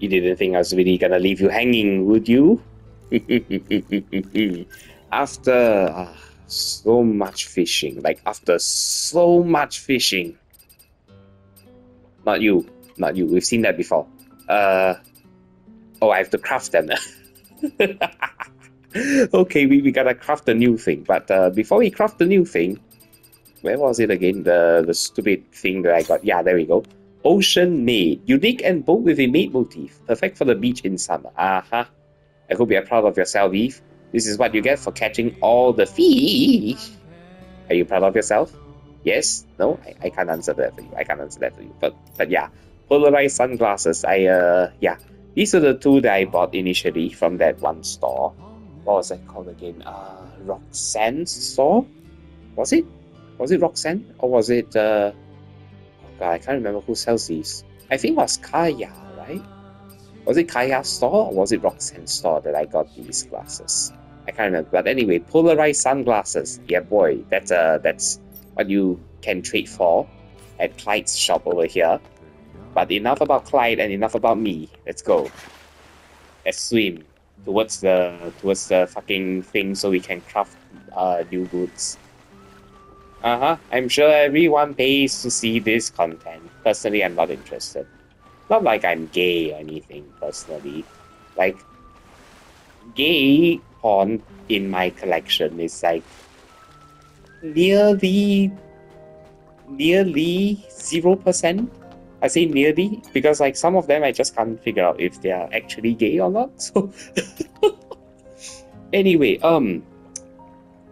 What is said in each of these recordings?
You didn't think I was really gonna leave you hanging, would you? After so much fishing, after so much fishing. Not you, not you. We've seen that before. Oh, I have to craft them. Okay, we gotta craft a new thing. But before we craft the new thing, where was it again? The stupid thing that I got. Yeah, there we go. Ocean Maid. Unique and bold with a maid motif. Perfect for the beach in summer. I hope you're proud of yourself, Eve. This is what you get for catching all the fish. Are you proud of yourself? Yes? No? I can't answer that for you. I can't answer that for you. But yeah. Polarized sunglasses. Yeah. These are the two that I bought initially from that one store. What was that called again? Roxanne's store? Was it? Was it Roxanne? Or was it oh god, I can't remember who sells these. I think it was Kaya, right? Was it Kaya's store or was it Roxanne's store that I got these glasses? I can't remember. But anyway, polarized sunglasses. Yeah boy, that's what you can trade for at Clyde's shop over here. But enough about Clyde and enough about me. Let's go. Let's swim towards the fucking thing so we can craft new goods. I'm sure everyone pays to see this content. Personally, I'm not interested. Not like I'm gay or anything, personally. Like, gay porn in my collection is like nearly 0%. I say nearly because like some of them I just can't figure out if they are actually gay or not. So anyway,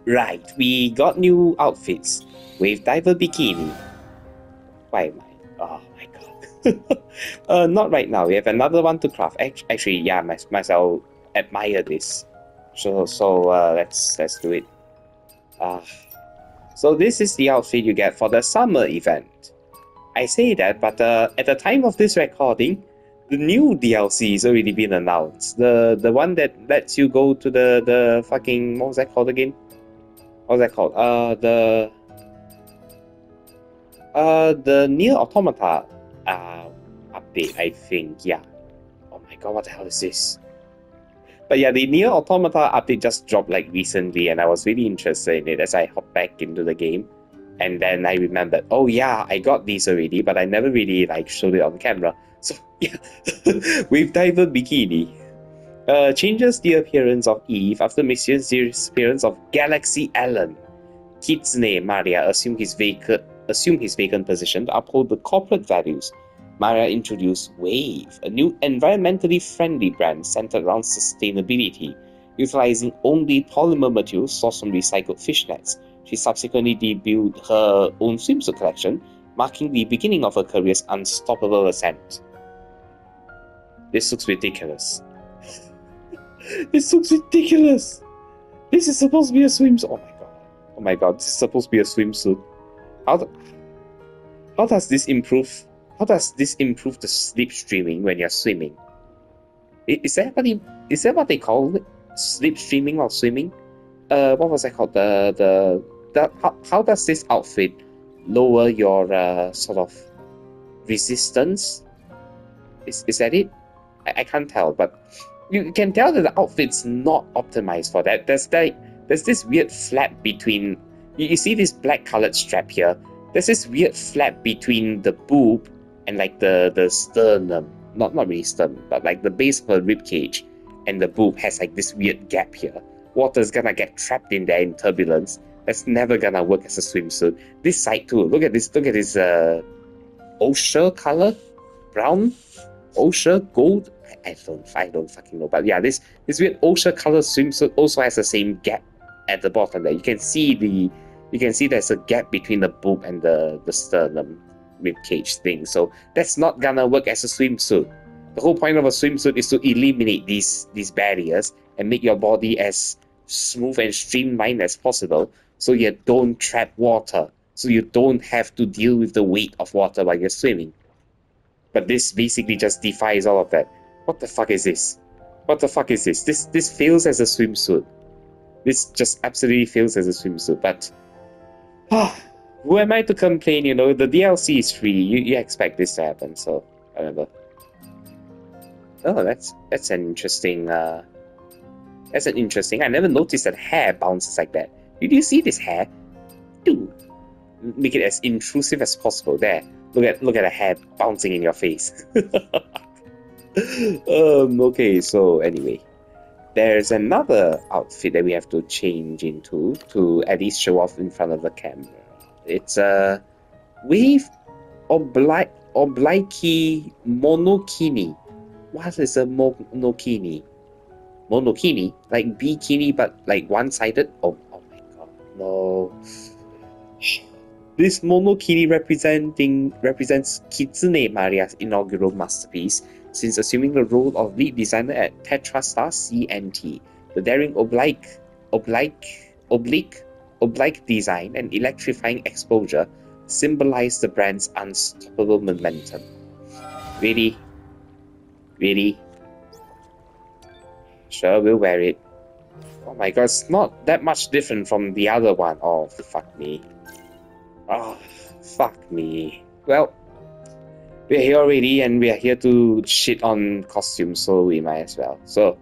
right, we got new outfits with diver bikini. Why am I? Oh my god. Not right now. We have another one to craft. Actually, yeah, myself admire this. So let's do it. So this is the outfit you get for the summer event. I say that, but at the time of this recording, the new DLC has already been announced. The one that lets you go to the fucking, what was that called again? What was that called? The Nier Automata update, I think. Yeah. Oh my god, what the hell is this? But yeah, the Nier Automata update just dropped like recently, and I was really interested in it as I hopped back into the game. And then I remembered, oh yeah, I got these already, but I never really like showed it on camera. So yeah, with diver bikini. Changes the appearance of Eve after mysterious disappearance of Galaxy Allen. Kitsune Maria assumed his vacant position to uphold the corporate values. Maria introduced Wave, a new environmentally friendly brand centered around sustainability, utilizing only polymer materials sourced from recycled fish nets. She subsequently debuted her own swimsuit collection, marking the beginning of her career's unstoppable ascent. This looks ridiculous. This looks ridiculous! This is supposed to be a swimsuit. Oh my god. Oh my god, this is supposed to be a swimsuit. How does this improve the slipstreaming when you're swimming? Is that what they call it? Slipstreaming while swimming? What was that called? How does this outfit lower your sort of resistance? Is that it? I can't tell, but you can tell that the outfit's not optimized for that. There's this weird flap between. You see this black colored strap here. There's this weird flap between the boob and like the sternum. Not really sternum, but like the base of the rib cage and the boob has like this weird gap here. Water's gonna get trapped in there in turbulence. That's never gonna work as a swimsuit. This side too. Look at this ochre color, brown, ochre, gold. I don't fucking know. But yeah, this weird ochre color swimsuit also has the same gap at the bottom there. You can see there's a gap between the boob and the sternum rib cage thing. So that's not gonna work as a swimsuit. The whole point of a swimsuit is to eliminate these barriers and make your body as smooth and streamlined as possible so you don't trap water, so you don't have to deal with the weight of water while you're swimming. But this basically just defies all of that. What the fuck is this? What the fuck is this? This fails as a swimsuit. This just absolutely fails as a swimsuit, but who am I to complain, the DLC is free. You expect this to happen, so whatever. Oh, that's an interesting. That's an interesting. I never noticed that hair bounces like that. Did you see this hair? Dude, make it as intrusive as possible. There, look at the hair bouncing in your face. Okay, so anyway, there's another outfit that we have to change into to at least show off in front of the camera. It's a wave oblique monokini. What is a monokini? Monokini? Like bikini but like one-sided? Oh my god, no. This monokini represents Kitsune Maria's inaugural masterpiece, since assuming the role of lead designer at Tetra Star CNT. The daring oblique design and electrifying exposure symbolize the brand's unstoppable momentum. Really? Really? Sure, we'll wear it. Oh my god, it's not that much different from the other one. Oh, fuck me. Oh, fuck me. Well, we're here already and we are here to shit on costumes, so we might as well. So,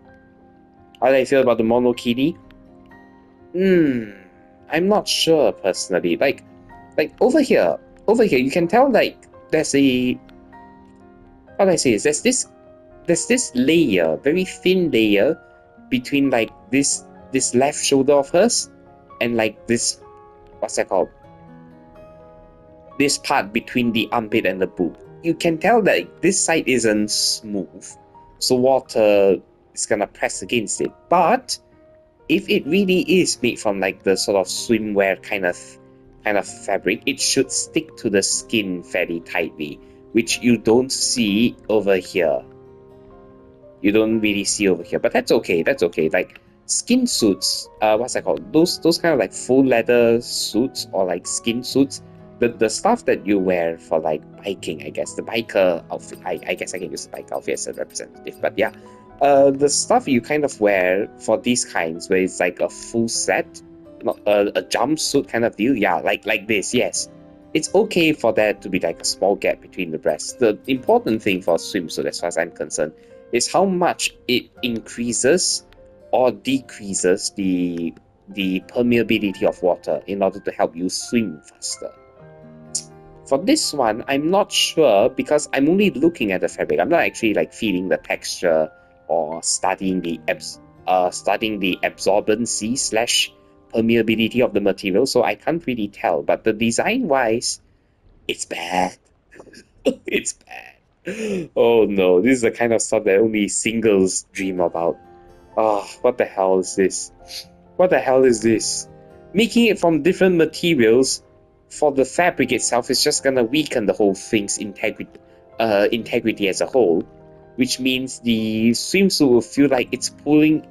how do I feel about the monokini? I'm not sure personally. Like over here, you can tell like there's a, how do I say this? There's this layer, very thin layer between like this left shoulder of hers and like this, what's that called? This part between the armpit and the boob. You can tell that this side isn't smooth, so water is gonna press against it. But if it really is made from like the sort of swimwear kind of fabric, it should stick to the skin fairly tightly, which you don't see over here. You don't really see over here, but that's okay. That's okay. Like skin suits, what's that called? Those kind of like full leather suits or like skin suits. The stuff that you wear for like biking, I guess the biker outfit. I guess I can use the bike outfit as a representative, but yeah, the stuff you kind of wear for these kinds, where it's like a full set, not a jumpsuit kind of deal. Yeah, like this. Yes, it's okay for there to be like a small gap between the breasts. The important thing for a swimsuit, as far as I'm concerned, is how much it increases or decreases the permeability of water in order to help you swim faster. For this one, I'm not sure because I'm only looking at the fabric. I'm not actually like feeling the texture or studying the absorbency / permeability of the material, so I can't really tell. But the design-wise, it's bad. It's bad. Oh no, this is the kind of stuff that only singles dream about. Oh, what the hell is this? What the hell is this? Making it from different materials for the fabric itself is just gonna weaken the whole thing's integrity as a whole, which means the swimsuit will feel like it's pulling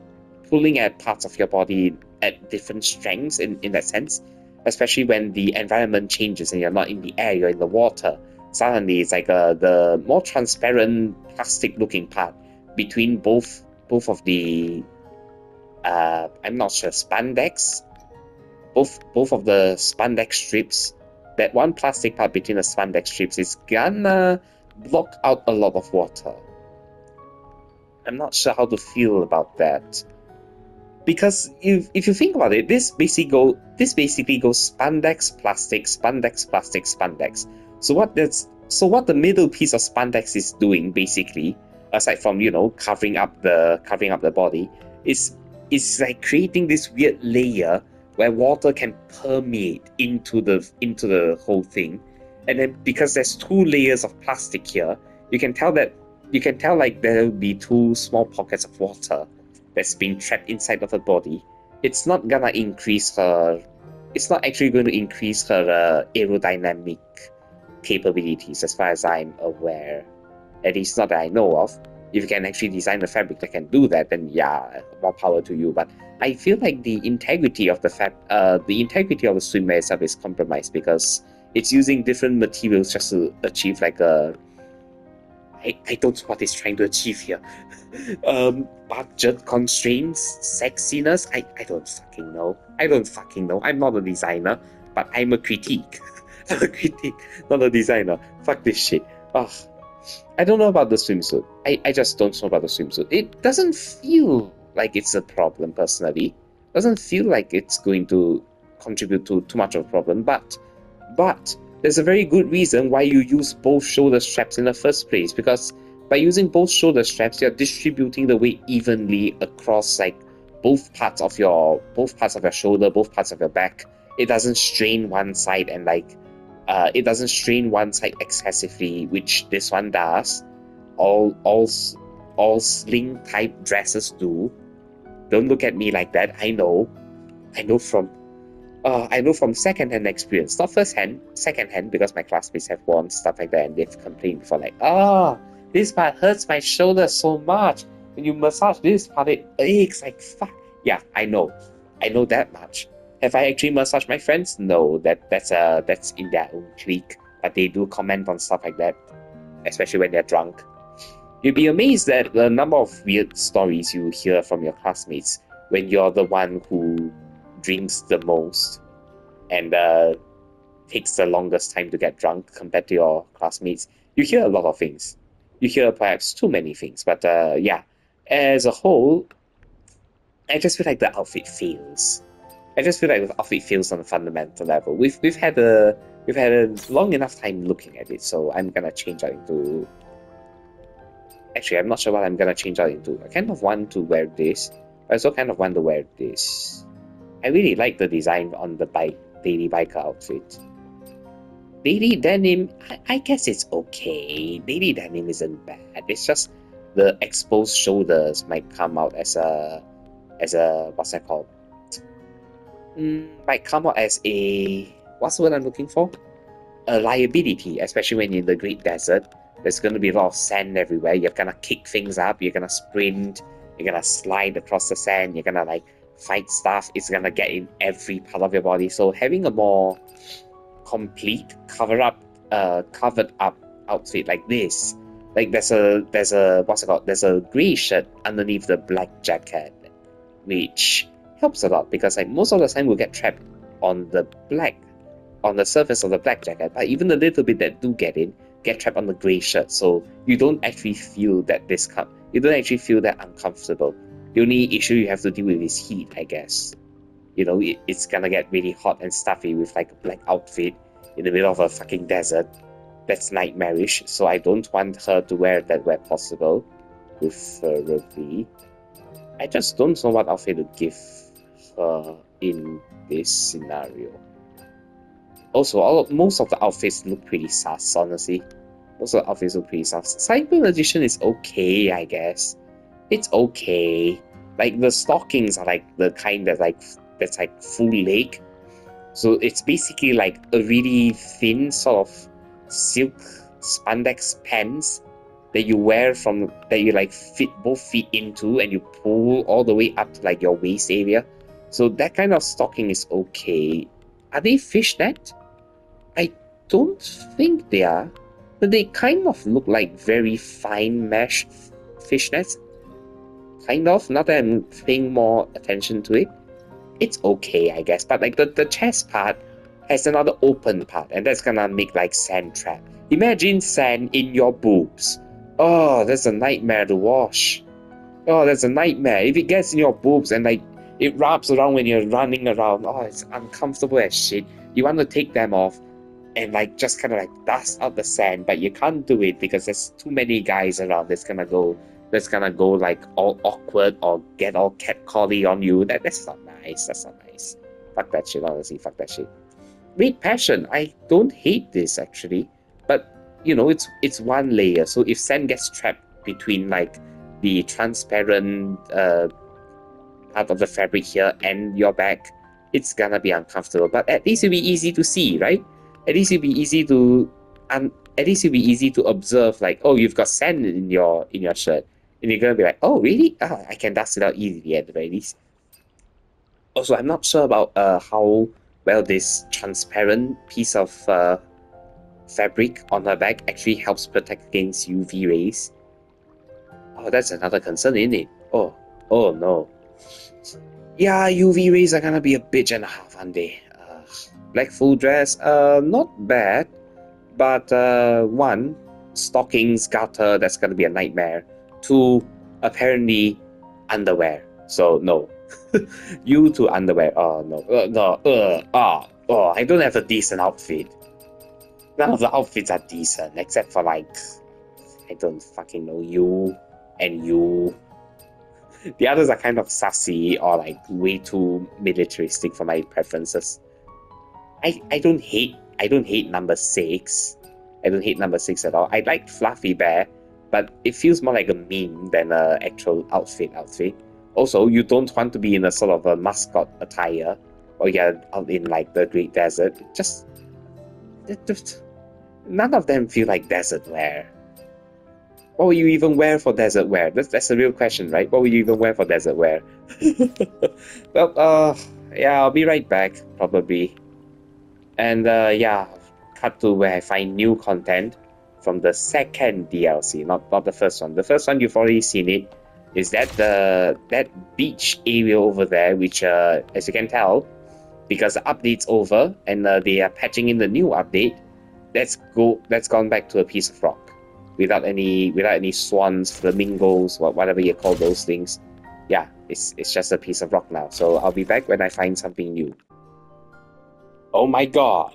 at parts of your body at different strengths in that sense, especially when the environment changes and you're not in the air, you're in the water. Suddenly it's like the more transparent plastic looking part between both of the I'm not sure, spandex, both of the spandex strips. That one plastic part between the spandex strips is gonna block out a lot of water. I'm not sure how to feel about that, because if you think about it, this basically goes spandex, plastic, spandex, plastic, spandex. So what the middle piece of spandex is doing basically, aside from covering up the body, is like creating this weird layer where water can permeate into the whole thing. And then because there's two layers of plastic here, you can tell like there'll be two small pockets of water that's being trapped inside of her body. It's not actually going to increase her aerodynamic capabilities, as far as I'm aware. At least not that I know of. If you can actually design a fabric that can do that, then yeah, more power to you. But I feel like the integrity of the swimwear itself is compromised because it's using different materials just to achieve like a, I don't know what it's trying to achieve here. Budget constraints, sexiness. I don't fucking know. I'm not a designer, but I'm a critique. I'm a critique, not a designer. Fuck this shit. Ugh. I don't know about the swimsuit. I just don't know about the swimsuit. It doesn't feel like it's a problem personally. Doesn't feel like it's going to contribute to too much of a problem, but there's a very good reason why you use both shoulder straps in the first place, because by using both shoulder straps, you're distributing the weight evenly across like both parts of your shoulder, both parts of your back. It doesn't strain one side and it doesn't strain one side excessively, which this one does. All sling type dresses do. Don't look at me like that. I know from second-hand experience, not first-hand, second-hand, because my classmates have worn stuff like that and they've complained before, like, this part hurts my shoulder so much. When you massage this part, it aches like fuck. Yeah, I know that much. Have I actually massaged my friends? No, that's in their own clique, but they do comment on stuff like that, especially when they're drunk. You'd be amazed at the number of weird stories you hear from your classmates when you're the one who drinks the most and takes the longest time to get drunk compared to your classmates. You hear a lot of things. You hear perhaps too many things, but yeah, as a whole, I just feel like the outfit fails. I just feel like the outfit fails on a fundamental level. We've had a long enough time looking at it, so I'm gonna change out into. Actually, I'm not sure what I'm gonna change out into. I kind of want to wear this. I also kind of want to wear this. I really like the design on the daily biker outfit. Daily denim, I guess it's okay. Daily denim isn't bad. It's just the exposed shoulders might come out as a what's that called? Might come out as a what's the word I'm looking for? A liability, especially when you're in the Great Desert. There's going to be a lot of sand everywhere. You're gonna kick things up. You're gonna sprint. You're gonna slide across the sand. You're gonna like fight stuff. It's gonna get in every part of your body. So having a more complete covered up outfit like this, like there's a what's it called? There's a grey shirt underneath the black jacket, which helps a lot because like most of the time we'll get trapped on the surface of the black jacket, but even the little bit that do get trapped on the grey shirt, so you don't actually feel that you don't actually feel that uncomfortable. The only issue you have to deal with is heat, I guess. You know, it's gonna get really hot and stuffy with like a black outfit in the middle of a fucking desert. That's nightmarish, so I don't want her to wear that where possible, preferably. I just don't know what outfit to give her in this scenario. Also, most of the outfits look pretty sus, honestly. Most of the outfits look pretty sus. Cyclone Edition is okay, I guess. It's okay. Like, the stockings are like the kind that's like full leg. So it's basically like a really thin sort of silk spandex pants that you wear that you like fit both feet into and you pull all the way up to like your waist area. So that kind of stocking is okay. Are they fishnet? I don't think they are, but they kind of look like very fine mesh fishnets. Kind of, now that I'm paying more attention to it. It's okay, I guess, but like the chest part has another open part, and that's gonna make like sand trap. Imagine sand in your boobs. Oh, that's a nightmare to wash. Oh, that's a nightmare. If it gets in your boobs and like it wraps around when you're running around, oh, it's uncomfortable as shit. You want to take them off and like just kind of like dust out the sand, but you can't do it because there's too many guys around that's gonna go like all awkward or get all catcally on you. That's not nice. That's not nice. Fuck that shit, honestly. Fuck that shit. Read Passion. I don't hate this actually, but you know, it's one layer. So if sand gets trapped between like the transparent part of the fabric here and your back, it's gonna be uncomfortable. But at least it'll be easy to see, right? At least it'll be easy to observe. Like, oh, you've got sand in your shirt, and you're gonna be like, oh, really? Oh, I can dust it out easily at the very least. Also, I'm not sure about how well this transparent piece of fabric on her back actually helps protect against UV rays. Oh, that's another concern, isn't it? Oh no. Yeah, UV rays are gonna be a bitch and a half, aren't they? Black full dress, not bad, but one, stockings, garter, that's gonna be a nightmare, to apparently underwear. So no. You to underwear. Oh no. I don't have a decent outfit. None of the outfits are decent, except for like, I don't fucking know, you and you. The others are kind of sassy or like way too militaristic for my preferences. I don't hate number 6. I don't hate number 6 at all. I like Fluffy Bear, but it feels more like a meme than an actual outfit. Also, you don't want to be in a sort of a mascot attire, or you're out in like the Great Desert. Just none of them feel like desert wear. What will you even wear for desert wear? That's a real question, right? What will you even wear for desert wear? Well, yeah, I'll be right back, probably. And yeah, cut to where I find new content from the second DLC, not the first one. The first one, you've already seen it. Is that that beach area over there, which as you can tell, because the update's over and they are patching in the new update, that's gone back to a piece of rock, without any swans, flamingos, whatever you call those things. Yeah, it's just a piece of rock now. So I'll be back when I find something new. Oh my god!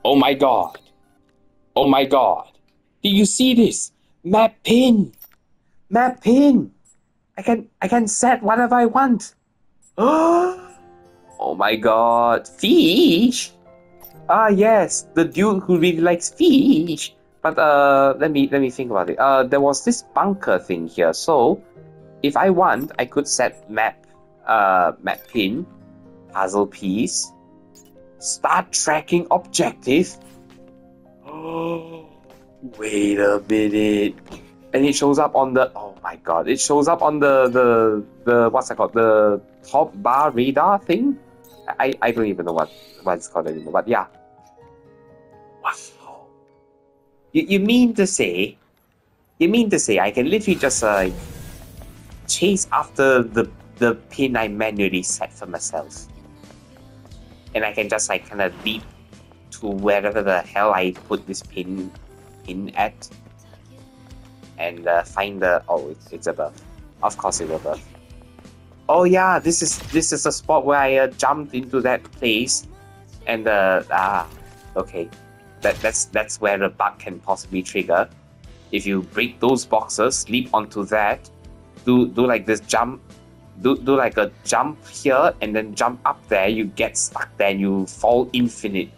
Oh my god! Oh my god! Do you see this? Map pin! Map pin! I can set whatever I want. Oh my god, fish! Ah yes, the dude who really likes fish. But let me think about it. There was this bunker thing here. So if I want, I could set map pin, puzzle piece, start tracking objective. Oh, wait a minute. And it shows up on the, oh my god, it shows up on the what's that called, the top bar radar thing. I don't even know what it's called anymore, but yeah. Wow. You mean to say I can literally just chase after the pin I manually set for myself, and I can just like kind of leap to wherever the hell I put this pin at, and find the, oh, it's above. Of course it's above. Oh yeah, this is a spot where I jumped into that place, and okay, that's where the bug can possibly trigger. If you break those boxes, leap onto that, do like this jump, do like a jump here, and then jump up there. You get stuck there, and you fall infinite.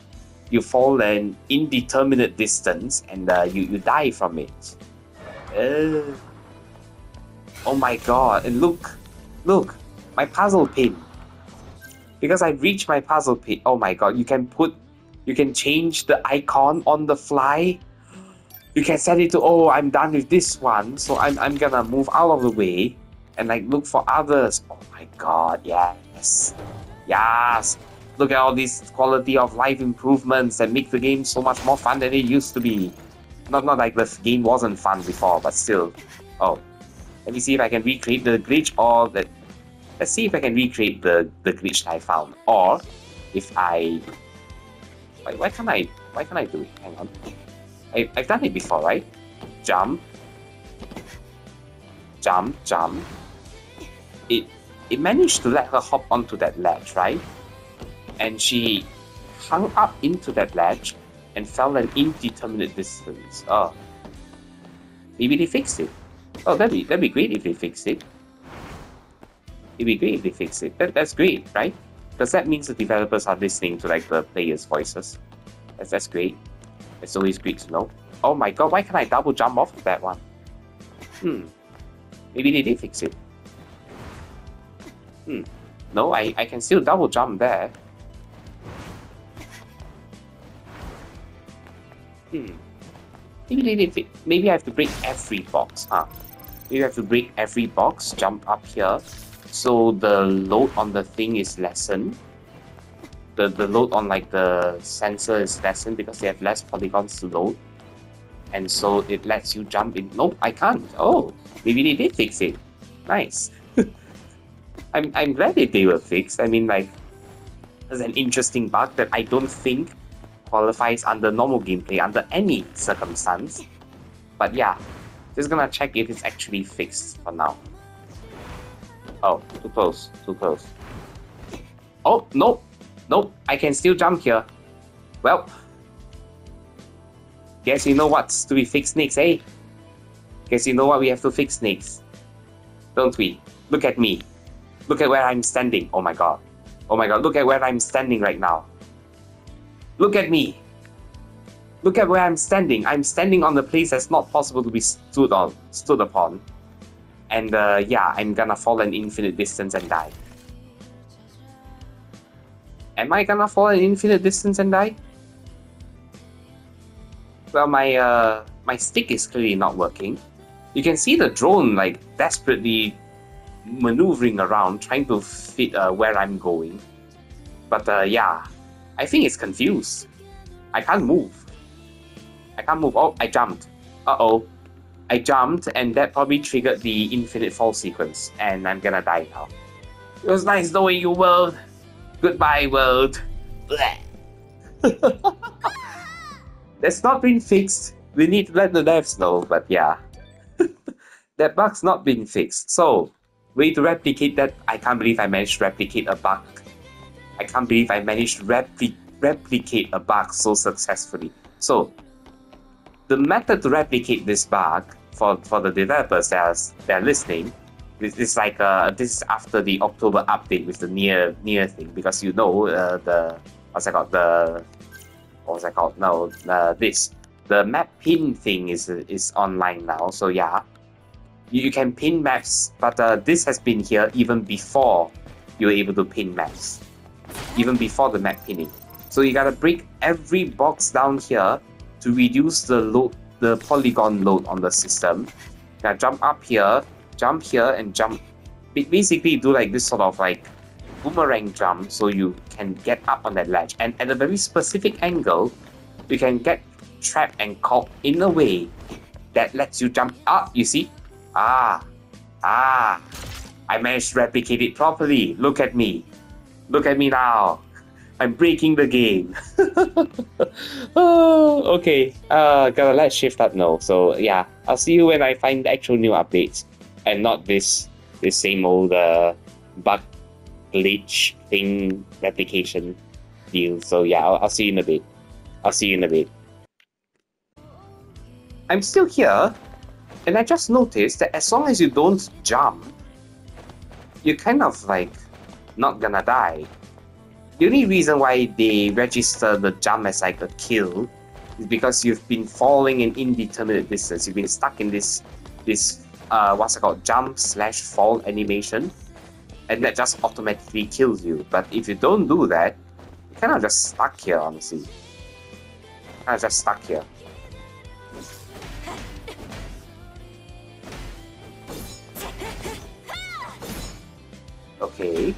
You fall an indeterminate distance, and you die from it. Oh my god! And look, my puzzle pin. Because I reached my puzzle pin. Oh my god! You can change the icon on the fly. You can set it to, oh, I'm done with this one, so I'm gonna move out of the way and like look for others. Oh my god! Yes. Look at all these quality of life improvements that make the game so much more fun than it used to be. Not like the game wasn't fun before, but still. Oh, let me see if I can recreate the glitch, or that. Let's see if I can recreate the glitch I found, or if I. Why can't I do it? Hang on. I've done it before, right? Jump. It managed to let her hop onto that ledge, right? And she hung up into that ledge and fell an indeterminate distance. Oh. Maybe they fixed it. Oh, that'd be great if they fixed it. It'd be great if they fixed it. That's great, right? Because that means the developers are listening to like the players' voices. That's great. It's always great to know. Oh my god, why can't I double jump off of that one? Maybe they did fix it. No, I can still double jump there. Maybe they did fix. Maybe I have to break every box, huh? Maybe I have to break every box, jump up here, so the load on the thing is lessened. The load on like the sensor is lessened because they have less polygons to load, and so it lets you jump in. Nope, I can't. Oh, maybe they did fix it. Nice. I'm glad that they were fixed. I mean, like, there's an interesting bug that I don't think qualifies under normal gameplay under any circumstance. But yeah, just gonna check if it's actually fixed for now. Oh, too close, too close. Oh, nope, nope, I can still jump here. Well, guess you know what's to be fixed next, eh? Guess you know what we have to fix next, don't we? Look at me. Look at where I'm standing. Oh my god. Oh my god, look at where I'm standing right now. Look at me. Look at where I'm standing. I'm standing on the place that's not possible to be stood upon. And yeah, I'm gonna fall an infinite distance and die. Am I gonna fall an infinite distance and die? Well, my stick is clearly not working. You can see the drone like desperately maneuvering around, trying to fit where I'm going. But yeah, I think it's confused. I can't move. I can't move. Oh, I jumped. Uh-oh. I jumped, and that probably triggered the infinite fall sequence, and I'm gonna die now. It was nice knowing you, world. Goodbye, world. That's not been fixed. We need to let the devs know, but yeah. That bug's not been fixed. So, way to replicate that. I can't believe I managed to replicate a bug. I can't believe I managed to replicate a bug so successfully. So, the method to replicate this bug for the developers that are listening, this is like this is after the October update with the near thing, because you know the map pin thing is online now. So yeah, you can pin maps, but this has been here even before you were able to pin maps, even before the map pinning. So you gotta break every box down here to reduce the polygon load on the system. Now jump up here, and jump. Basically do like this sort of like boomerang jump, so you can get up on that ledge. And at a very specific angle, you can get trapped and caught in a way that lets you jump up. You see? I managed to replicate it properly. Look at me. Look at me now. I'm breaking the game. Oh, okay. Gotta let shift up now. So yeah, I'll see you when I find the actual new updates, and not this same old bug glitch thing replication deal. So yeah, I'll see you in a bit. I'll see you in a bit. I'm still here, and I just noticed that as long as you don't jump, you're kind of like not gonna die. The only reason why they register the jump as like a kill is because you've been falling an indeterminate distance. You've been stuck in this what's it called, jump/fall animation, and that just automatically kills you. But if you don't do that, you're kind of just stuck here, honestly. Kind of just stuck here. Okay.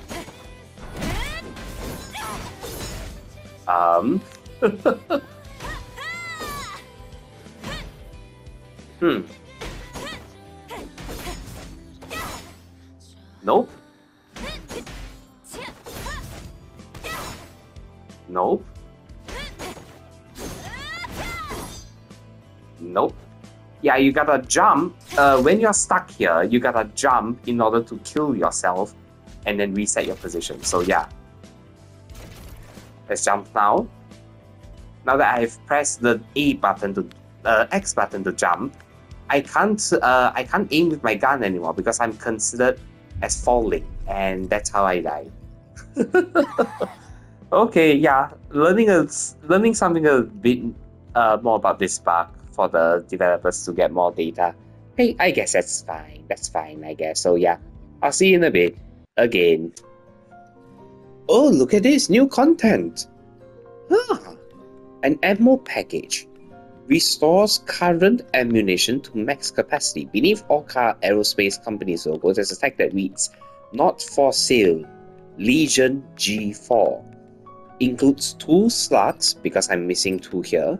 Nope. Nope. Nope. Yeah, you gotta jump. When you're stuck here, you gotta jump in order to kill yourself and then reset your position. So yeah. Let's jump now. Now that I've pressed the X button to jump, I can't aim with my gun anymore because I'm considered as falling, and that's how I die. Okay, yeah, learning something a bit more about this bug for the developers to get more data. Hey, I guess that's fine. That's fine, I guess. So yeah, I'll see you in a bit. Again. Oh, look at this new content. An ammo package restores current ammunition to max capacity. Beneath Orca Aerospace Company's logo, there's a tag that reads, "Not for sale, Legion G4." Includes 2 slugs, because I'm missing 2 here.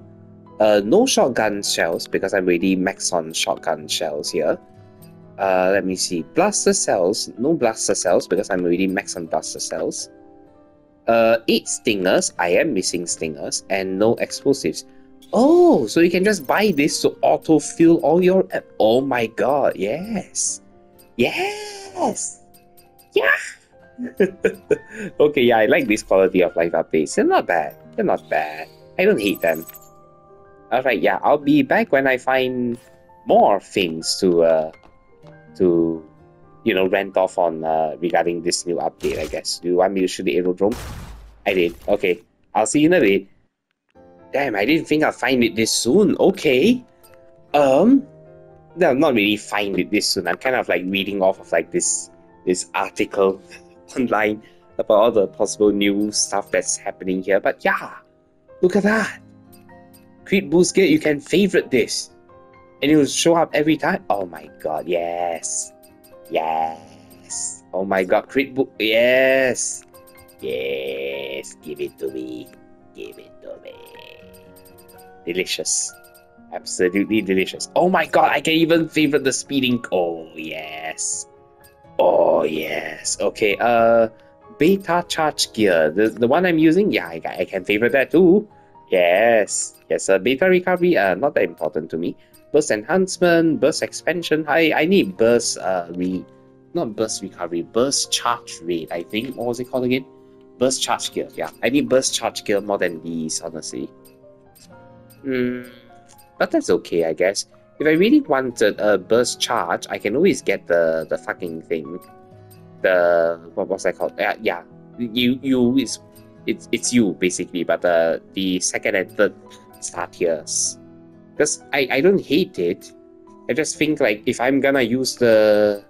No shotgun shells, because I'm already maxed on shotgun shells here. Let me see. Blaster cells. No blaster cells, because I'm already maxed on blaster cells. 8 stingers. I am missing stingers. And no explosives. Oh, so you can just buy this to autofill all your... Oh my god, yes. Yes! Yeah! Okay, yeah, I like this quality of life updates. They're not bad. They're not bad. I don't hate them. Alright, yeah, I'll be back when I find more things to rent off on regarding this new update, I guess. Do you want me to shoot the aerodrome? I did. Okay. I'll see you in a bit. Damn, I didn't think I'd find it this soon. Okay. No, not really find it this soon. I'm kind of like reading off of like this article online about all the possible new stuff that's happening here. But yeah, look at that. Crit Boost Gear, you can favorite this. And it will show up every time. Oh my god, yes. Yes. Oh my god, Crit Boost. Yes. Yes. Give it to me. Give it to me. Delicious. Absolutely delicious. Oh my god, I can even favorite the speeding. Oh yes. Oh yes. Okay, beta charge gear. The one I'm using, yeah, I can favorite that too. Yes. Yes, beta recovery, not that important to me. Burst enhancement, burst expansion. I need burst not burst recovery, burst charge rate, I think. What was it called again? Burst charge gear, yeah. I need burst charge gear more than these, honestly. But that's okay, I guess. If I really wanted a burst charge, I can always get the fucking thing. What was that called? Yeah. You is it's you basically, but the second and third star tiers. Because I don't hate it. I just think like if I'm gonna use the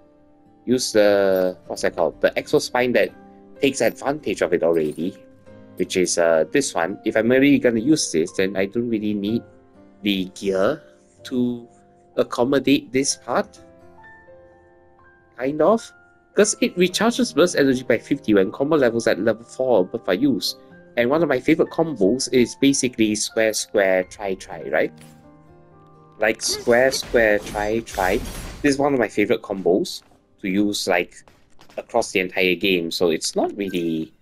what's that called? The exospine that takes advantage of it already, which is this one. If I'm really gonna use this, then I don't really need the gear to accommodate this part. Kind of. Because it recharges burst energy by 50 when combo levels at level 4 above are used. And one of my favorite combos is basically square, square, try, try, right? Like square, square, try, try. This is one of my favorite combos to use like across the entire game. So it's not really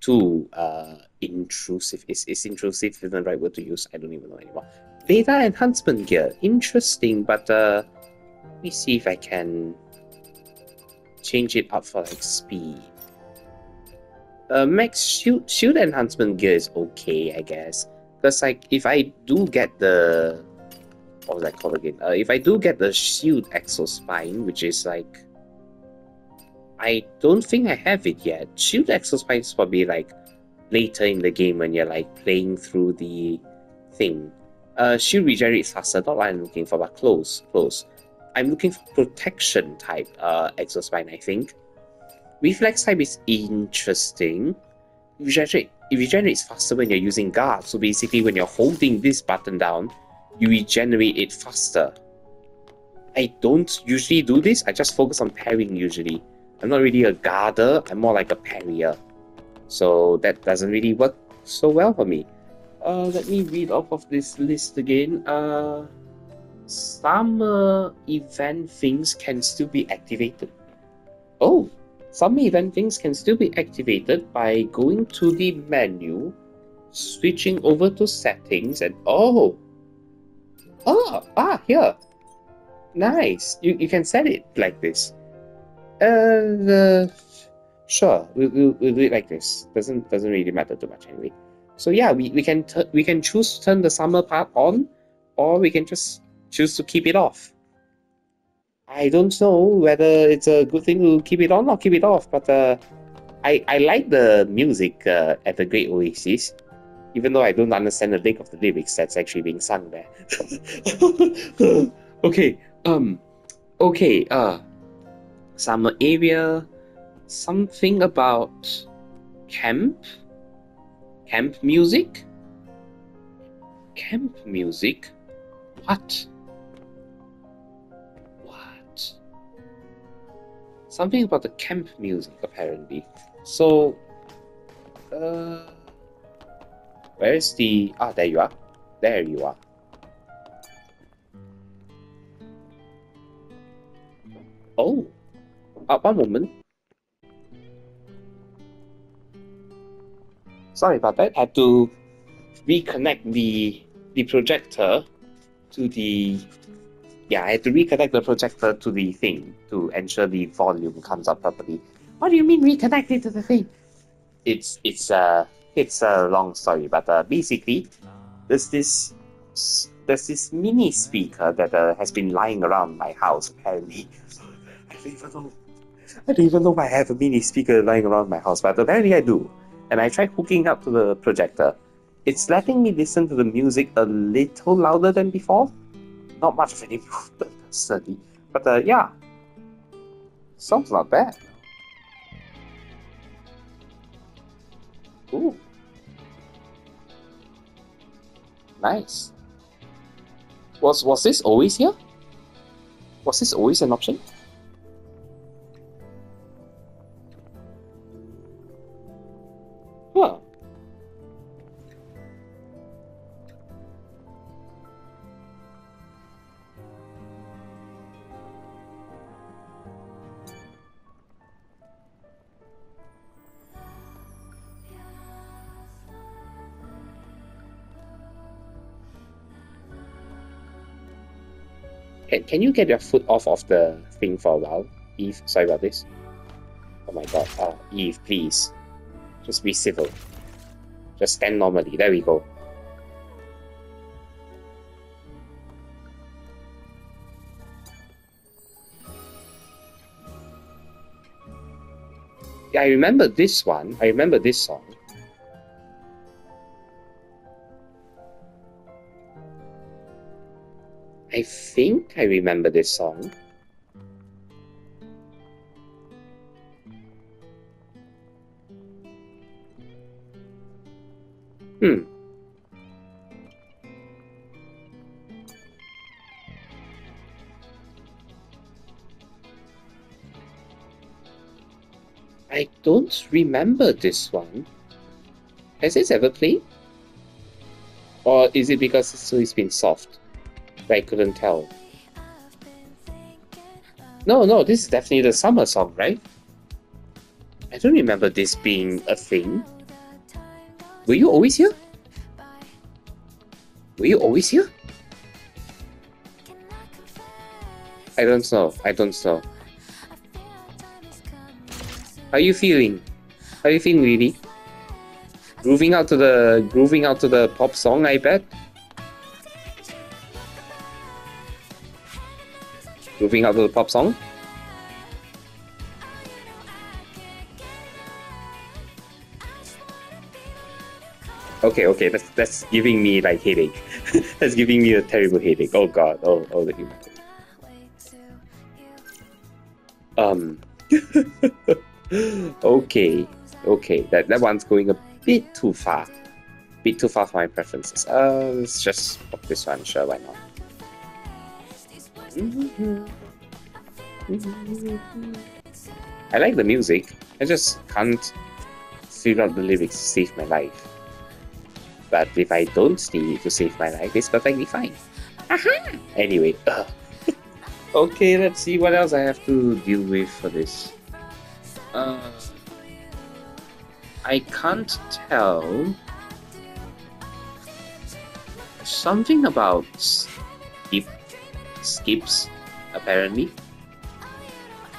too intrusive. Is intrusive even the right word to use? I don't even know anymore. Beta enhancement gear. Interesting, but let me see if I can change it up for like speed. Max shield enhancement gear is okay, I guess. Because like if I do get the what was that called again? If I do get the shield exospine, which is like I don't think I have it yet. Shield exospine is probably like later in the game when you're like playing through the thing. Shield regenerates faster, not what I'm looking for, but close. I'm looking for protection type exospine, I think. Reflex type is interesting. It regenerates faster when you're using guard. So basically when you're holding this button down, you regenerate it faster. I don't usually do this, I just focus on parrying usually. I'm not really a guarder, I'm more like a parrier. So that doesn't really work so well for me. Let me read off of this list again. Summer event things can still be activated. Oh, summer event things can still be activated by going to the menu, switching over to settings, and here. Nice. You can set it like this. Sure. We'll do it like this. Doesn't really matter too much anyway. So yeah, we can choose to turn the summer part on, or we can just choose to keep it off. I don't know whether it's a good thing to keep it on or keep it off, but I like the music at the Great Oasis, even though I don't understand the lick of the lyrics that's actually being sung there. Okay, summer area, something about camp music? Camp music? What? Something about the camp music, apparently. So, where is the... there you are. There you are. Oh, one moment. Sorry about that. I had to reconnect the the projector to the... Yeah, I had to reconnect the projector to the thing to ensure the volume comes up properly. What do you mean reconnect it to the thing? It's a long story, but basically, there's this mini speaker that has been lying around my house apparently. I don't even know if I have a mini speaker lying around my house, but apparently I do. And I tried hooking up to the projector. It's letting me listen to the music a little louder than before. Not much of an improvement, certainly. But yeah, sounds not bad. Ooh. Nice. Was this always here? Was this always an option? Huh. Can you get your foot off of the thing for a while, Eve? Sorry about this. Oh my god. Eve, please. Just be civil. Just stand normally. There we go. Yeah, I remember this one. I remember this song. I think I remember this song. I don't remember this one. Has this ever played? Or is it because it's been soft? I couldn't tell. No, this is definitely the summer song, right? I don't remember this being a thing. Were you always here? Were you always here? I don't know. How are you feeling? How are you feeling, Lily? Grooving out to the pop song, I bet. Moving out to the pop song. Okay, that's giving me like headache. That's giving me a terrible headache. Oh god, oh the humor. Okay, that one's going a bit too far. Bit too far for my preferences. Let's just pop this one, sure, why not? I like the music. I just can't figure out the lyrics to save my life. But if I don't need to save my life, it's perfectly fine. Aha! Anyway, okay, let's see what else I have to deal with for this. I can't tell. Something about skips, apparently.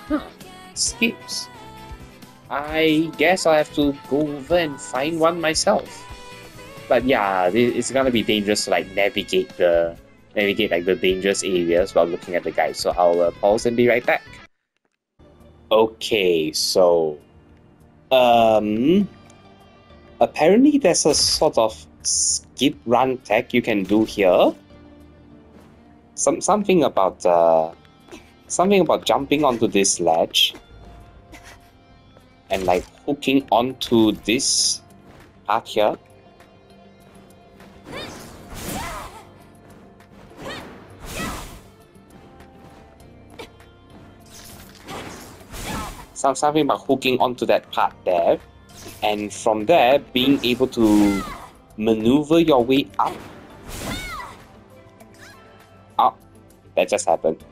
Huh, skips. I guess I'll have to go over and find one myself. But yeah, it's gonna be dangerous to like navigate like the dangerous areas while looking at the guide. So I'll pause and be right back. Okay, so apparently there's a sort of skip run tech you can do here. Something about jumping onto this ledge and like hooking onto this part here. Something about hooking onto that part there, and from there being able to maneuver your way up. That just happened.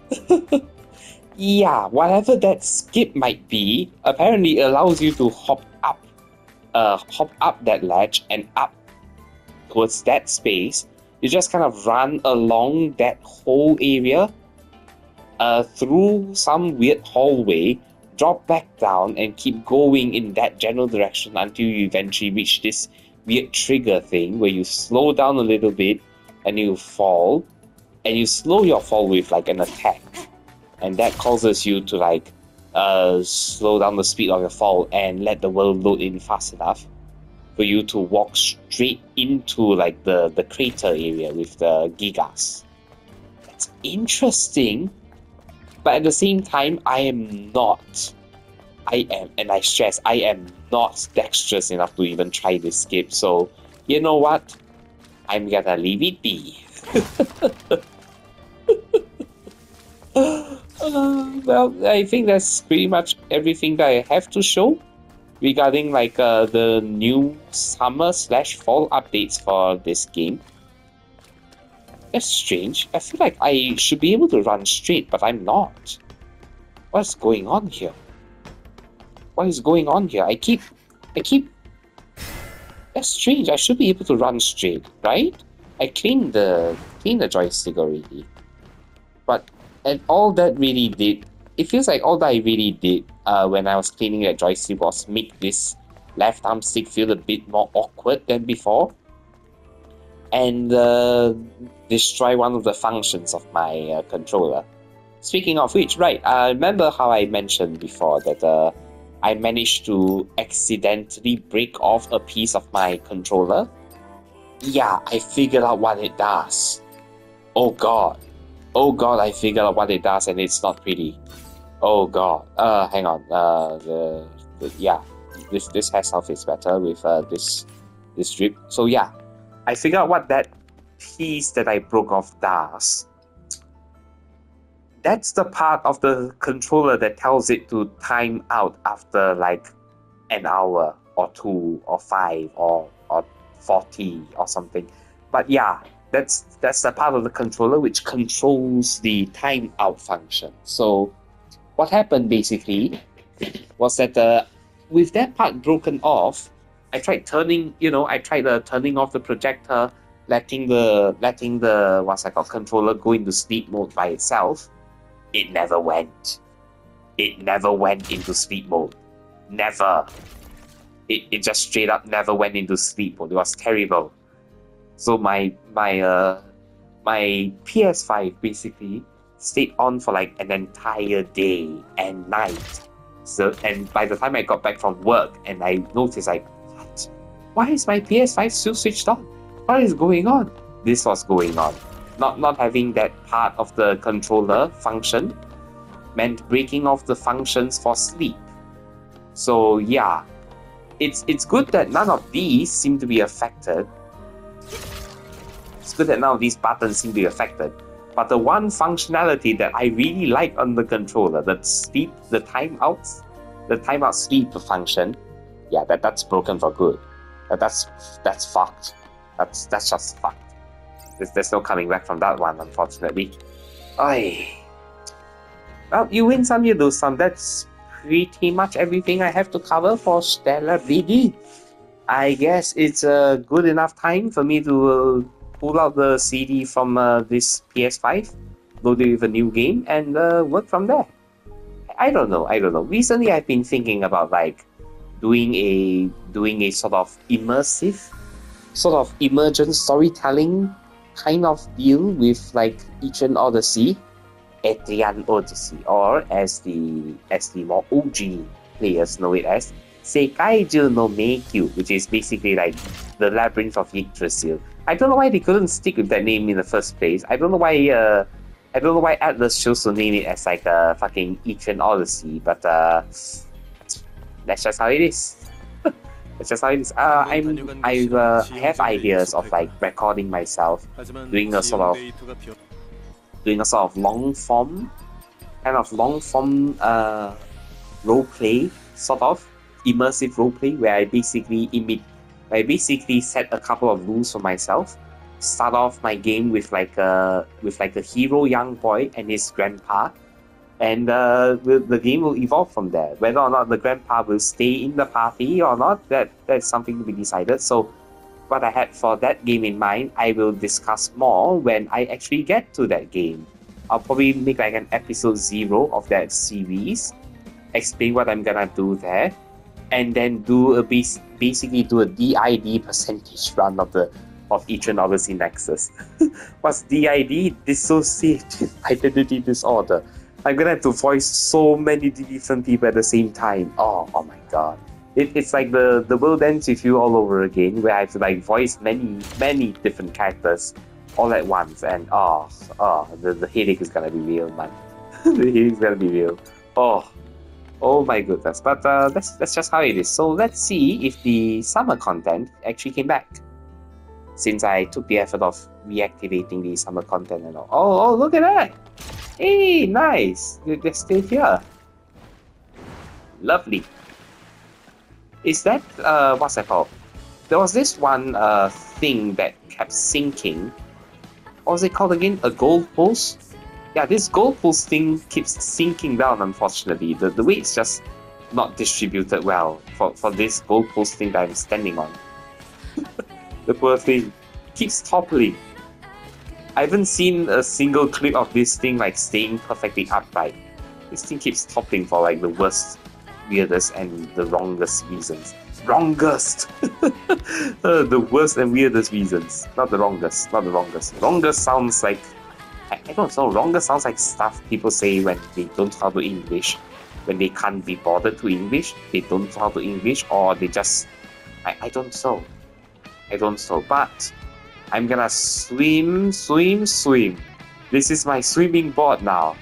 Yeah, whatever that skip might be, apparently allows you to hop up that ledge and up towards that space You just kind of run along that whole area, through some weird hallway, drop back down, and keep going in that general direction until you eventually reach this weird trigger thing where you slow down a little bit and you fall, and you slow your fall with like an attack, and that causes you to like slow down the speed of your fall and let the world load in fast enough for you to walk straight into like the crater area with the gigas. That's interesting, but at the same time, and I stress, I am not dexterous enough to even try this skip, so you know what? I'm gonna leave it be. Well, I think that's pretty much everything that I have to show regarding like the new summer/fall updates for this game. That's strange. I feel like I should be able to run straight, but I'm not. What's going on here? What is going on here? I keep... That's strange. I should be able to run straight, right? I cleaned the joystick already. And all that really did... It feels like all that I really did when I was cleaning that joystick was make this left arm stick feel a bit more awkward than before. And destroy one of the functions of my controller. Speaking of which, right, remember how I mentioned before that I managed to accidentally break off a piece of my controller? Yeah, I figured out what it does. Oh god, I figured out what it does, and it's not pretty. Oh god, hang on, yeah, this hairstyle is better with this strip. So yeah, I figured out what that piece that I broke off does. That's the part of the controller that tells it to time out after like an hour or 2 or 5 or 40 or something. But yeah, that's the part of the controller which controls the timeout function. So what happened basically was that with that part broken off, I tried turning off the projector, letting the what's that called, controller go into sleep mode by itself. It never went. It never went into sleep mode. Never. It just straight up never went into sleep mode. It was terrible. So my PS5 basically stayed on for like an entire day and night. So, and by the time I got back from work and I noticed like, what? Why is my PS5 still switched on? What is going on? This was going on. Not having that part of the controller function meant breaking off the functions for sleep. So yeah, it's good that none of these seem to be affected. It's good that none of these buttons seem to be affected. But the one functionality that I really like on the controller, the timeout sleep function, yeah, that's broken for good. That's fucked. That's just fucked. There's no coming back from that one, unfortunately. Oy. Well, you win some, you lose some. That's pretty much everything I have to cover for Stellar BD. I guess it's a good enough time for me to pull out the CD from this PS5, load it with a new game, and work from there. I don't know. Recently, I've been thinking about like doing a sort of immersive, sort of emergent storytelling kind of deal with like Etrian Odyssey, or as the more OG players know it as, Seikaiju no Meikyu, which is basically like the Labyrinth of Yggdrasil. I don't know why they couldn't stick with that name in the first place. I don't know why Atlas chose to name it as like a fucking Etrian Odyssey, but that's just how it is. That's just how it is. I have ideas of like recording myself doing a sort of long form role play, sort of immersive role play, where I basically set a couple of rules for myself. Start off my game with like a hero young boy and his grandpa, and the game will evolve from there. Whether or not the grandpa will stay in the party or not, that's something to be decided. So what I had for that game in mind, I will discuss more when I actually get to that game. I'll probably make like an episode 0 of that series, explain what I'm gonna do there, and then do a basically do a DID percentage run of each and other syntaxes. What's DID? Dissociative identity disorder. I'm gonna have to voice so many different people at the same time. Oh my god. It's like the world ends with you all over again, where I have to like voice many different characters all at once, and the headache is gonna be real, man. The headache is gonna be real. Oh my goodness. But that's just how it is. So let's see if the summer content actually came back, since I took the effort of reactivating the summer content and all. Oh, look at that! Hey, nice! They're still here. Lovely. Is that, what's that called? There was this one thing that kept sinking. What was it called again? A goalpost? Yeah, this goalpost thing keeps sinking down, unfortunately. The weight's just not distributed well for this goalpost thing that I'm standing on. The poor thing keeps toppling. I haven't seen a single clip of this thing like staying perfectly upright. This thing keeps toppling for like the worst, weirdest, and the wrongest reasons. Wrongest! The worst and weirdest reasons. Not the wrongest. Not the wrongest. Wrongest sounds like... I don't know. Wrongest sounds like stuff people say when they don't know how to English. When they can't be bothered to English. They don't know how to English, or they just... I don't know. I don't know. But I'm gonna swim. This is my swimming board now.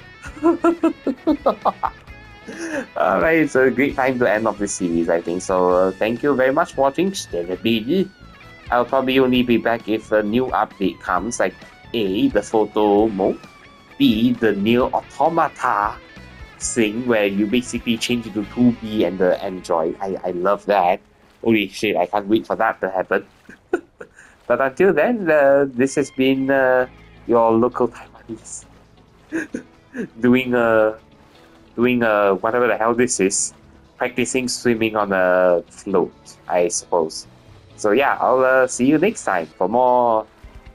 Alright, it's a great time to end off this series, I think. So thank you very much for watching. I'll probably only be back if a new update comes, like A, the photo mode, B, the Near Automata thing where you basically change into 2B and the Android. I love that. Holy shit, I can't wait for that to happen. But until then, this has been your local Taiwanese doing whatever the hell this is, practicing swimming on a float, I suppose. So yeah, I'll see you next time for more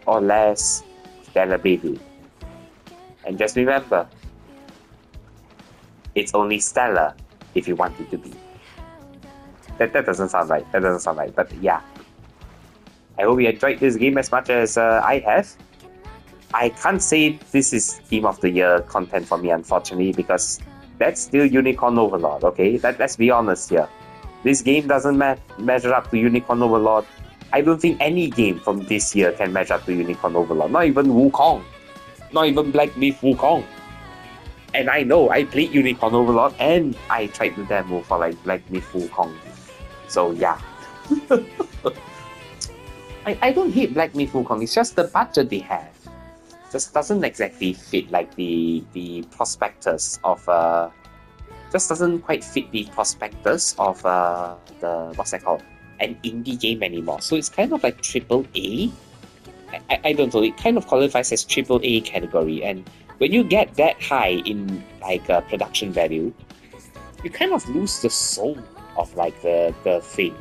or less Stellar Baby. And just remember, it's only stellar if you want it to be. That doesn't sound right. That doesn't sound right. But yeah, I hope you enjoyed this game as much as I have. I can't say this is Team of the Year content for me, unfortunately, because that's still Unicorn Overlord, okay? Let's be honest here. This game doesn't measure up to Unicorn Overlord. I don't think any game from this year can measure up to Unicorn Overlord. Not even Wukong. Not even Black Myth Wukong. And I know, I played Unicorn Overlord and I tried the demo for like Black Myth Wukong. So yeah. I don't hate Black Myth Wukong, it's just the budget they have. Just doesn't exactly fit like the prospectus of just doesn't quite fit the prospectus of the what's that called, an indie game anymore. So it's kind of like AAA. I don't know, it kind of qualifies as AAA category, and when you get that high in like production value, you kind of lose the soul of like the thing.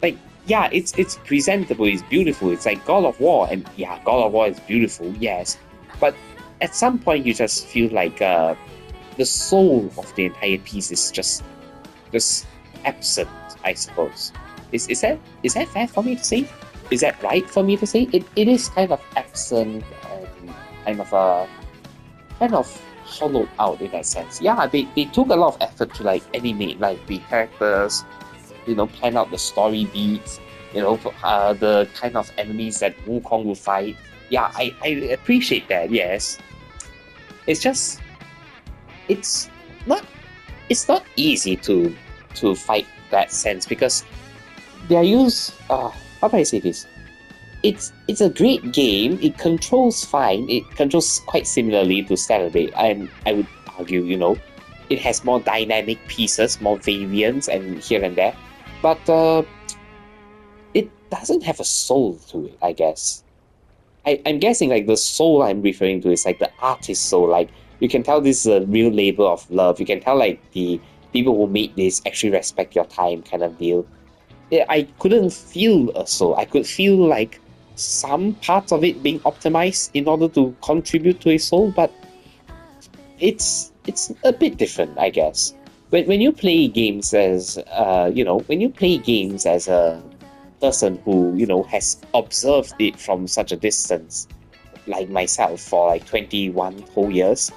Like, yeah, it's presentable, it's beautiful, it's like God of War, and yeah, God of War is beautiful, yes, but at some point you just feel like the soul of the entire piece is just absent, I suppose. Is that fair for me to say? Is that right for me to say? It is kind of absent and kind of hollowed out in that sense. Yeah, they took a lot of effort to like animate like the characters, you know, plan out the story beats, you know, the kind of enemies that Wukong will fight. Yeah, I appreciate that, yes. It's just, it's not easy to fight that sense, because they use, how do I say this? It's a great game, it controls fine, it controls quite similarly to Celebrate, and I would argue, you know, it has more dynamic pieces, more variants and here and there, but it doesn't have a soul to it, I guess. I'm guessing like the soul I'm referring to is like the artist soul, like you can tell this is a real labor of love, you can tell like the people who made this actually respect your time kind of deal. I couldn't feel a soul. I could feel like some parts of it being optimized in order to contribute to a soul, but it's a bit different, I guess. When you play games as when you play games as a person who has observed it from such a distance, like myself, for like 21 whole years,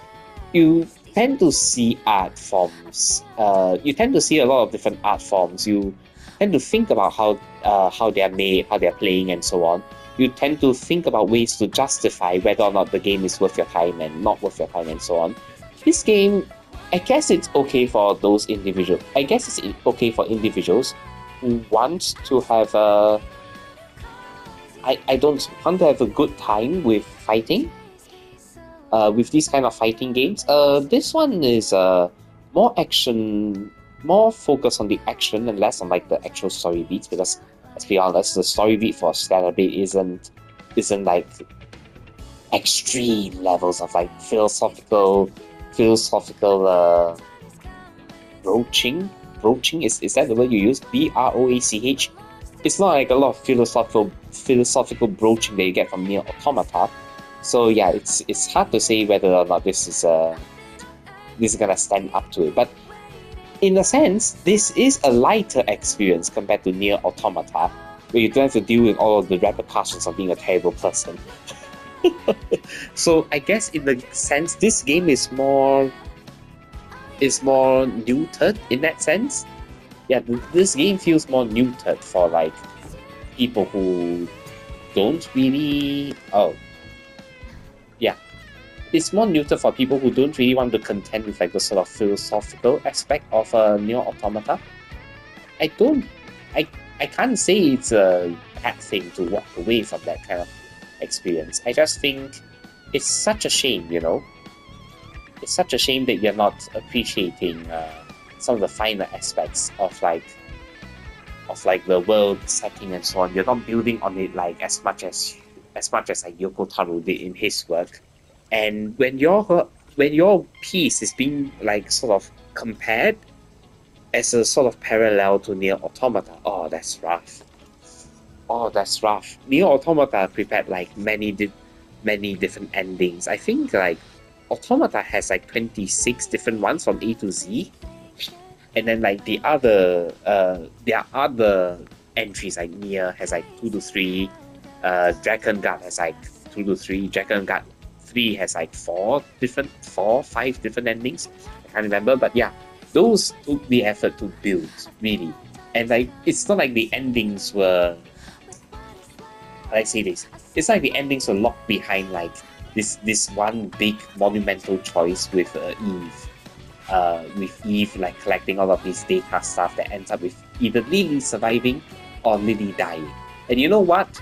you tend to see art forms. You tend to see a lot of different art forms. You tend to think about how they are made, how they are playing, and so on. You tend to think about ways to justify whether or not the game is worth your time and not worth your time, and so on. This game, I guess it's okay for those individuals. I guess it's okay for individuals who want to have a. I don't want to have a good time with fighting. With these kind of fighting games. This one is more action, more focused on the action and less on like the actual story beats. Because let's be honest, the story beat for Stellar Blade isn't like extreme levels of like philosophical broaching. Broaching is that the word you use? BROACH. It's not like a lot of philosophical broaching that you get from Nier Automata. So yeah, it's hard to say whether or not this is gonna stand up to it. But in a sense, this is a lighter experience compared to Nier Automata, where you don't have to deal with all of the repercussions of being a terrible person. So I guess in the sense, this game is more neutered in that sense. Yeah, this game feels more neutered for like people who don't really. Yeah, it's more neutered for people who don't really want to contend with like the sort of philosophical aspect of Nier Automata. I can't say it's a bad thing to walk away from that kind of experience. I just think it's such a shame, It's such a shame that you're not appreciating some of the finer aspects of like the world setting and so on. You're not building on it like as much as like Yoko Taro did in his work. And when your piece is being like sort of compared as a sort of parallel to Nier Automata, oh that's rough. Nier Automata prepared like many different endings. I think like Automata has like 26 different ones from A to Z. And then like there are other entries like Nier has like 2 to 3, Dragon Guard has like 2 to 3, Dragon Guard 3 has like 5 different endings. I can't remember, but yeah, those took the effort to build, really. And like it's not like the endings were it's like the endings were locked behind like this one big monumental choice with Eve like collecting all of this data stuff that ends up with either Lily surviving or Lily dying. And you know what?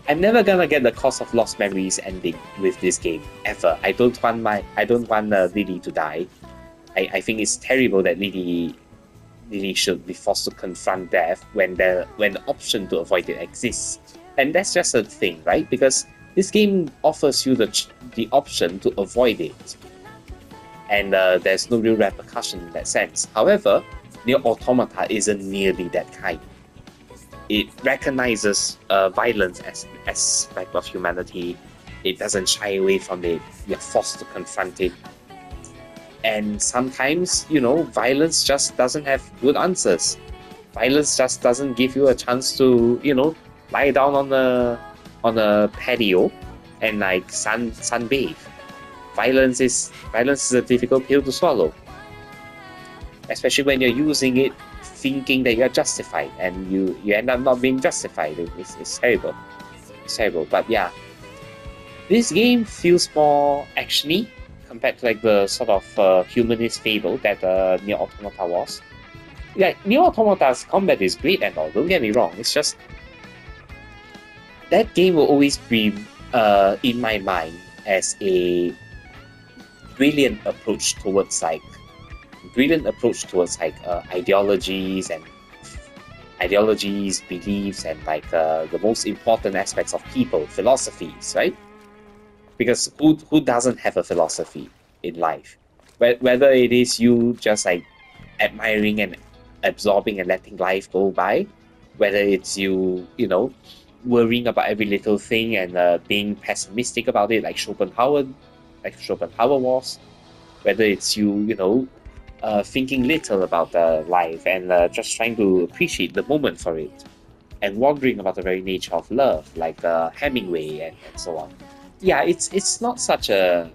I'm never gonna get the Cause of Lost Memories ending with this game ever. I don't want Lily to die. I think it's terrible that Lily should be forced to confront death when the option to avoid it exists. And that's just a thing, right? Because this game offers you the option to avoid it. And there's no real repercussion in that sense. However, Nier Automata isn't nearly that kind. It recognizes violence as an aspect of humanity. It doesn't shy away from it. You're forced to confront it. And sometimes, violence just doesn't have good answers. Violence just doesn't give you a chance to, lie down on a patio and like sunbathe. Violence is a difficult pill to swallow, especially when you're using it thinking that you're justified and you end up not being justified. It's terrible. It's terrible. But yeah, this game feels more actiony compared to like the sort of humanist fable that Nier Automata was. Yeah, Nier Automata's combat is great and all, don't get me wrong. It's just that game will always be in my mind as a brilliant approach towards ideologies, beliefs, and like the most important aspects of people, philosophies, right? Because who doesn't have a philosophy in life? Whether it is you just like admiring and absorbing and letting life go by, whether it's you worrying about every little thing and being pessimistic about it, like Schopenhauer was, whether it's thinking little about life and just trying to appreciate the moment for it, and wondering about the very nature of love, like Hemingway and so on. Yeah, it's not such a.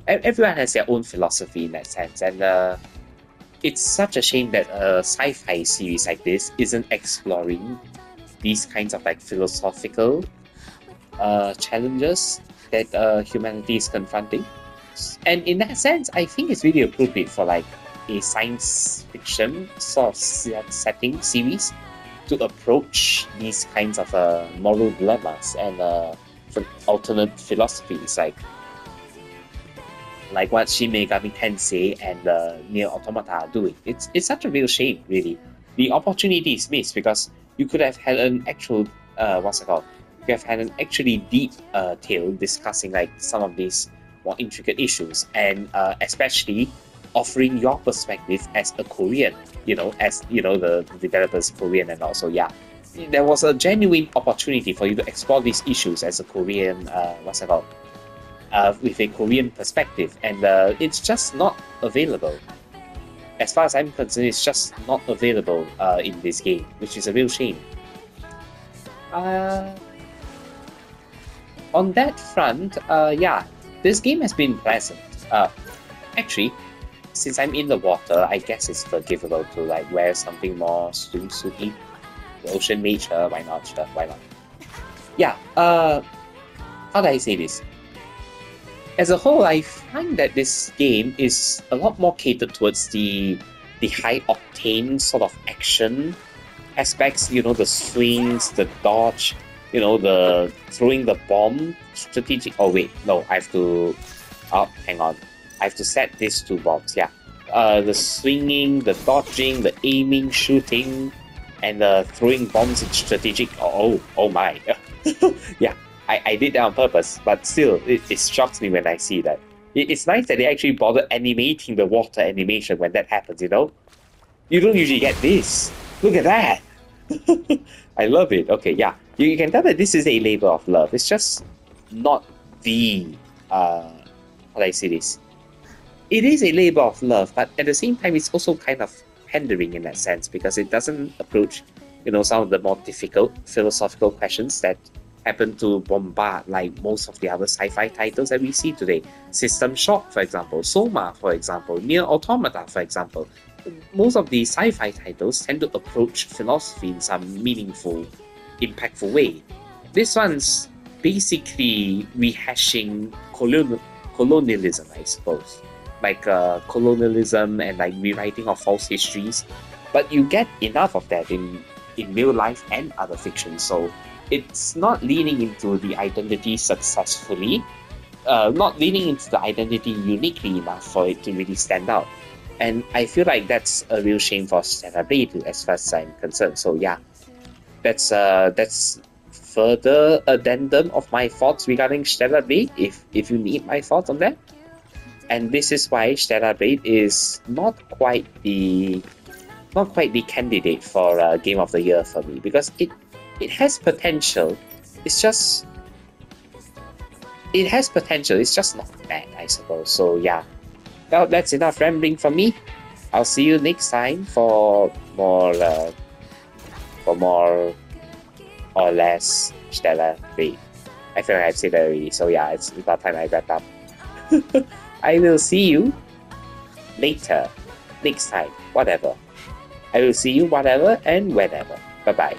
Everyone has their own philosophy in that sense, and it's such a shame that a sci-fi series like this isn't exploring these kinds of like philosophical challenges that humanity is confronting. And in that sense, I think it's really appropriate for like a science fiction sort of setting series to approach these kinds of moral dilemmas and alternate philosophies, like what Shin Megami Tensei and Nier Automata are doing. It's such a real shame, really. The opportunity is missed because you could have had an actual what's it called? You have had an actually deep tale discussing like some of these more intricate issues, and especially offering your perspective as a Korean, the developers Korean, and also there was a genuine opportunity for you to explore these issues as a Korean with a Korean perspective, and it's just not available. As far as I'm concerned, it's just not available in this game, which is a real shame. On that front, this game has been pleasant. Actually, since I'm in the water, I guess it's forgivable to like wear something more swimsuity. The ocean mage, sure, why not? Sure, why not? Yeah. How do I say this? As a whole, I find that this game is a lot more catered towards the high octane sort of action aspects. The swings, the dodge, the throwing the bomb, strategic. Oh wait, no, I have to. Oh, hang on. I have to set these two bombs. Yeah, the swinging, the dodging, the aiming, shooting, and the throwing bombs in strategic. Oh my. Yeah. I did that on purpose, but still, it shocks me when I see that. It's nice that they actually bother animating the water animation when that happens, You don't usually get this. Look at that! I love it. Okay, yeah. You can tell that this is a labor of love. It's just not the... how do I say this? It is a labor of love, but at the same time, it's also kind of pandering in that sense, because it doesn't approach, some of the more difficult philosophical questions that happen to bombard like most of the other sci-fi titles that we see today. System Shock, for example, Soma, for example, Nier Automata, for example. Most of the sci-fi titles tend to approach philosophy in some meaningful, impactful way. This one's basically rehashing colonialism, I suppose. Like colonialism and like rewriting of false histories. But you get enough of that in real life and other fiction, so it's not leaning into the identity successfully, not leaning into the identity uniquely enough for it to really stand out. And I feel like that's a real shame for Stellar Blade as far as I'm concerned. So yeah, that's further addendum of my thoughts regarding Stellar Blade, if you need my thoughts on that. And this is why Stellar Blade is not quite the candidate for Game of the Year for me, because it has potential. It's just not bad, I suppose. So yeah. Well, that's enough rambling from me. I'll see you next time for more or less Stellar Blade. I feel like I've said that already. So yeah, it's about time I wrap up. I will see you later, next time, whatever. I will see you whatever and whenever. Bye bye.